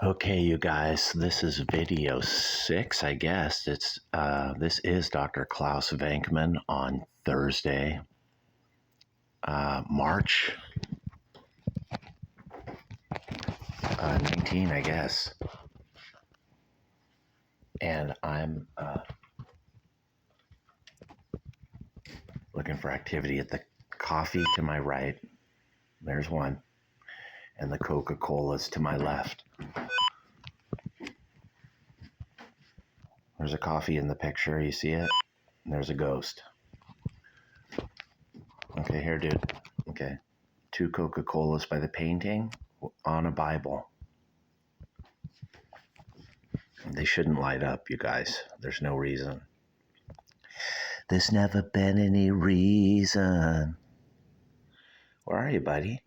Okay, you guys, this is video 6, I guess. This is Dr. Klaus Venkman on Thursday, March 19, I guess. And I'm looking for activity at the coffee to my right. There's one. And the Coca-Cola's to my left. There's a coffee in the picture. You see it? And there's a ghost. Okay, here, dude. Okay. 2 Coca-Colas by the painting on a Bible. They shouldn't light up, you guys. There's no reason. There's never been any reason. Where are you, buddy?